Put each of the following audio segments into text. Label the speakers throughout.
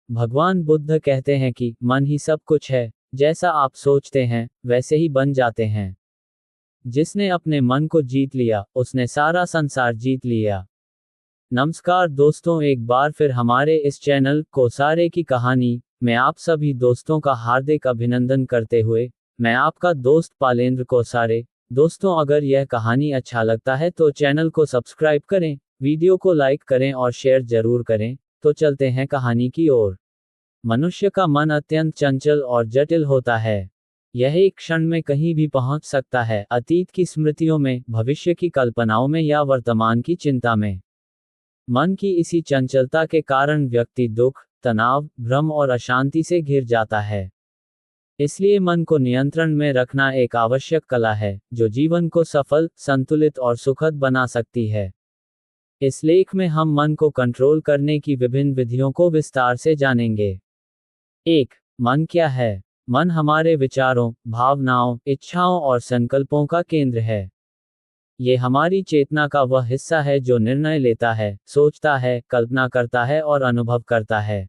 Speaker 1: भगवान बुद्ध कहते हैं कि मन ही सब कुछ है, जैसा आप सोचते हैं वैसे ही बन जाते हैं। जिसने अपने मन को जीत लिया उसने सारा संसार जीत लिया। नमस्कार दोस्तों, एक बार फिर हमारे इस चैनल कोसारे की कहानी में आप सभी दोस्तों का हार्दिक अभिनंदन करते हुए मैं आपका दोस्त पालेंद्र कोसारे। दोस्तों, अगर यह कहानी अच्छा लगता है तो चैनल को सब्सक्राइब करें, वीडियो को लाइक करें और शेयर जरूर करें। तो चलते हैं कहानी की ओर। मनुष्य का मन अत्यंत चंचल और जटिल होता है। यह एक क्षण में कहीं भी पहुंच सकता है, अतीत की स्मृतियों में, भविष्य की कल्पनाओं में या वर्तमान की चिंता में। मन की इसी चंचलता के कारण व्यक्ति दुख, तनाव, भ्रम और अशांति से घिर जाता है। इसलिए मन को नियंत्रण में रखना एक आवश्यक कला है, जो जीवन को सफल, संतुलित और सुखद बना सकती है। इस लेख में हम मन को कंट्रोल करने की विभिन्न विधियों को विस्तार से जानेंगे। 1. मन क्या है? मन हमारे विचारों, भावनाओं, इच्छाओं और संकल्पों का केंद्र है। ये हमारी चेतना का वह हिस्सा है जो निर्णय लेता है, सोचता है, कल्पना करता है और अनुभव करता है।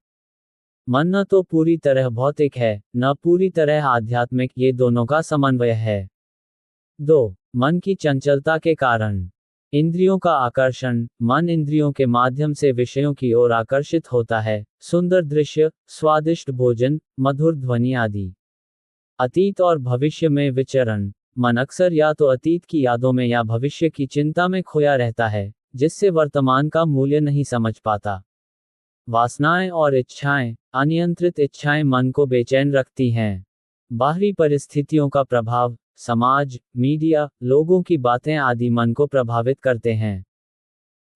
Speaker 1: मन न तो पूरी तरह भौतिक है, न पूरी तरह आध्यात्मिक, ये दोनों का समन्वय है। 2. मन की चंचलता के कारण। इंद्रियों का आकर्षण। मन इंद्रियों के माध्यम से विषयों की ओर आकर्षित होता है, सुंदर दृश्य, स्वादिष्ट भोजन, मधुर ध्वनि आदि। अतीत और भविष्य में विचरण। मन अक्सर या तो अतीत की यादों में या भविष्य की चिंता में खोया रहता है, जिससे वर्तमान का मूल्य नहीं समझ पाता। वासनाएं और इच्छाएं। अनियंत्रित इच्छाएं मन को बेचैन रखती हैं। बाहरी परिस्थितियों का प्रभाव, समाज, मीडिया, लोगों की बातें आदि मन को प्रभावित करते हैं।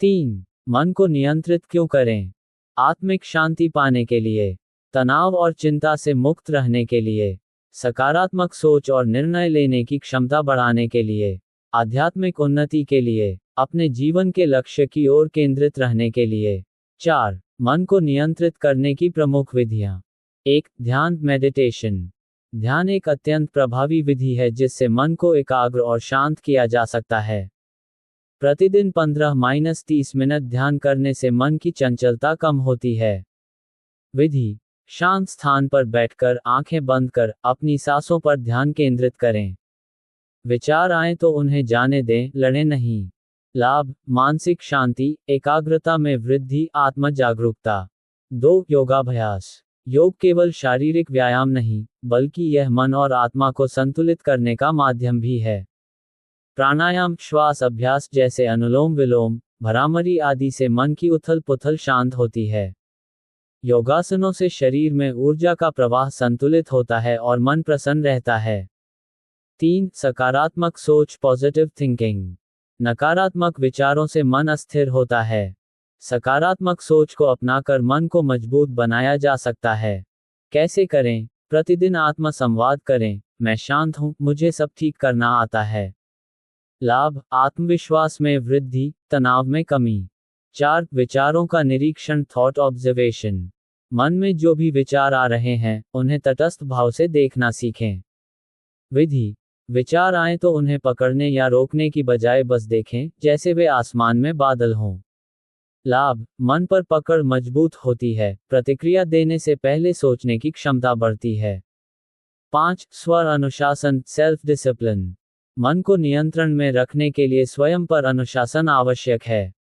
Speaker 1: 3. मन को नियंत्रित क्यों करें? आत्मिक शांति पाने के लिए, तनाव और चिंता से मुक्त रहने के लिए, सकारात्मक सोच और निर्णय लेने की क्षमता बढ़ाने के लिए, आध्यात्मिक उन्नति के लिए, अपने जीवन के लक्ष्य की ओर केंद्रित रहने के लिए। 4. मन को नियंत्रित करने की प्रमुख विधियां। 1. ध्यान, मेडिटेशन। ध्यान एक अत्यंत प्रभावी विधि है जिससे मन को एकाग्र और शांत किया जा सकता है। प्रतिदिन 15-30 मिनट ध्यान करने से मन की चंचलता कम होती है। विधि: शांत स्थान पर बैठकर आंखें बंद कर अपनी सांसों पर ध्यान केंद्रित करें। विचार आए तो उन्हें जाने दें, लड़ें नहीं। लाभ: मानसिक शांति, एकाग्रता में वृद्धि, आत्म जागरूकता। 2. योगाभ्यास। योग केवल शारीरिक व्यायाम नहीं, बल्कि यह मन और आत्मा को संतुलित करने का माध्यम भी है। प्राणायाम, श्वास अभ्यास जैसे अनुलोम विलोम, भ्रामरी आदि से मन की उथल पुथल शांत होती है। योगासनों से शरीर में ऊर्जा का प्रवाह संतुलित होता है और मन प्रसन्न रहता है। 3. सकारात्मक सोच, पॉजिटिव थिंकिंग। नकारात्मक विचारों से मन अस्थिर होता है। सकारात्मक सोच को अपनाकर मन को मजबूत बनाया जा सकता है। कैसे करें? प्रतिदिन आत्म संवाद करें, मैं शांत हूं, मुझे सब ठीक करना आता है। लाभ: आत्मविश्वास में वृद्धि, तनाव में कमी। 4. विचारों का निरीक्षण, थॉट ऑब्जर्वेशन। मन में जो भी विचार आ रहे हैं, उन्हें तटस्थ भाव से देखना सीखें। विधि: विचार आए तो उन्हें पकड़ने या रोकने की बजाय बस देखें, जैसे वे आसमान में बादल हों। लाभ: मन पर पकड़ मजबूत होती है, प्रतिक्रिया देने से पहले सोचने की क्षमता बढ़ती है। 5. स्वर अनुशासन, सेल्फ डिसिप्लिन। मन को नियंत्रण में रखने के लिए स्वयं पर अनुशासन आवश्यक है।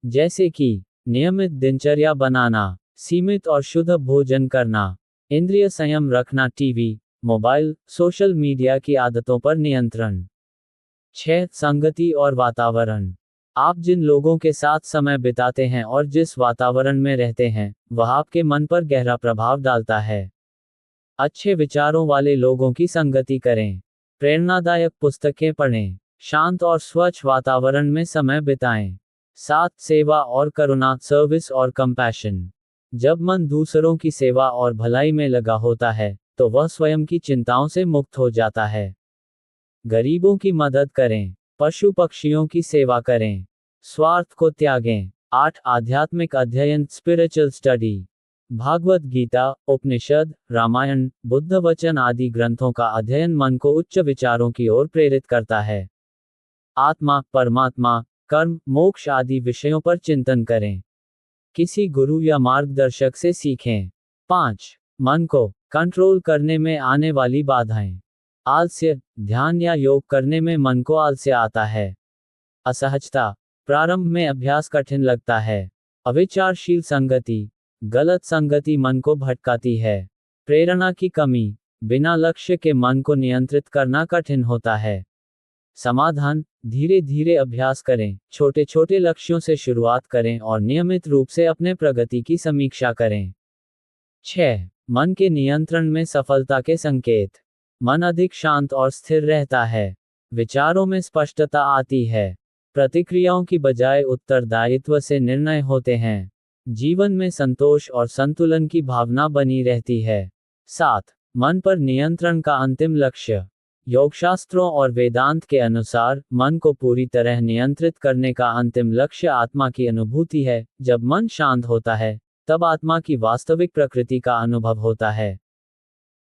Speaker 1: जैसे कि नियमित दिनचर्या बनाना, सीमित और शुद्ध भोजन करना, इंद्रिय संयम रखना, टीवी, मोबाइल, सोशल मीडिया की आदतों पर नियंत्रण। 6. संगति और वातावरण। आप जिन लोगों के साथ समय बिताते हैं और जिस वातावरण में रहते हैं, वह आपके मन पर गहरा प्रभाव डालता है। अच्छे विचारों वाले लोगों की संगति करें। प्रेरणादायक पुस्तकें पढ़ें। शांत और स्वच्छ वातावरण में समय बिताएं। 7. सेवा और करुणा, सर्विस और कंपैशन। जब मन दूसरों की सेवा और भलाई में लगा होता है, तो वह स्वयं की चिंताओं से मुक्त हो जाता है। गरीबों की मदद करें, पशु पक्षियों की सेवा करें, स्वार्थ को त्यागें। 8. आध्यात्मिक अध्ययन, स्पिरिचुअल स्टडी। भागवत गीता, उपनिषद, रामायण, बुद्ध वचन आदि ग्रंथों का अध्ययन मन को उच्च विचारों की ओर प्रेरित करता है। आत्मा, परमात्मा, कर्म, मोक्ष आदि विषयों पर चिंतन करें। किसी गुरु या मार्गदर्शक से सीखें। 5. मन को कंट्रोल करने में आने वाली बाधाएं। आलस्य, ध्यान या योग करने में मन को आलस्य आता है। असहजता, प्रारंभ में अभ्यास कठिन लगता है। अविचारशील संगति, गलत संगति मन को भटकाती है। प्रेरणा की कमी, बिना लक्ष्य के मन को नियंत्रित करना कठिन होता है। समाधान, धीरे धीरे अभ्यास करें, छोटे छोटे लक्ष्यों से शुरुआत करें और नियमित रूप से अपने प्रगति की समीक्षा करें। 6. मन के नियंत्रण में सफलता के संकेत। मन अधिक शांत और स्थिर रहता है। विचारों में स्पष्टता आती है। प्रतिक्रियाओं की बजाय उत्तरदायित्व से निर्णय होते हैं। जीवन में संतोष और संतुलन की भावना बनी रहती है। 7. मन पर नियंत्रण का अंतिम लक्ष्य। योगशास्त्रों और वेदांत के अनुसार मन को पूरी तरह नियंत्रित करने का अंतिम लक्ष्य आत्मा की अनुभूति है। जब मन शांत होता है, तब आत्मा की वास्तविक प्रकृति का अनुभव होता है।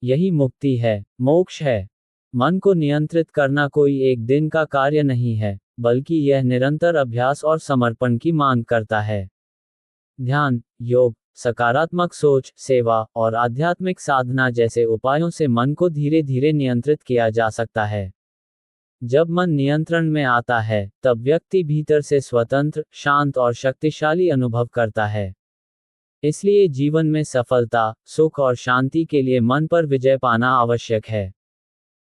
Speaker 1: यही मुक्ति है, मोक्ष है। मन को नियंत्रित करना कोई एक दिन का कार्य नहीं है, बल्कि यह निरंतर अभ्यास और समर्पण की मांग करता है। ध्यान, योग, सकारात्मक सोच, सेवा और आध्यात्मिक साधना जैसे उपायों से मन को धीरे धीरे नियंत्रित किया जा सकता है। जब मन नियंत्रण में आता है, तब व्यक्ति भीतर से स्वतंत्र, शांत और शक्तिशाली अनुभव करता है। इसलिए जीवन में सफलता, सुख और शांति के लिए मन पर विजय पाना आवश्यक है।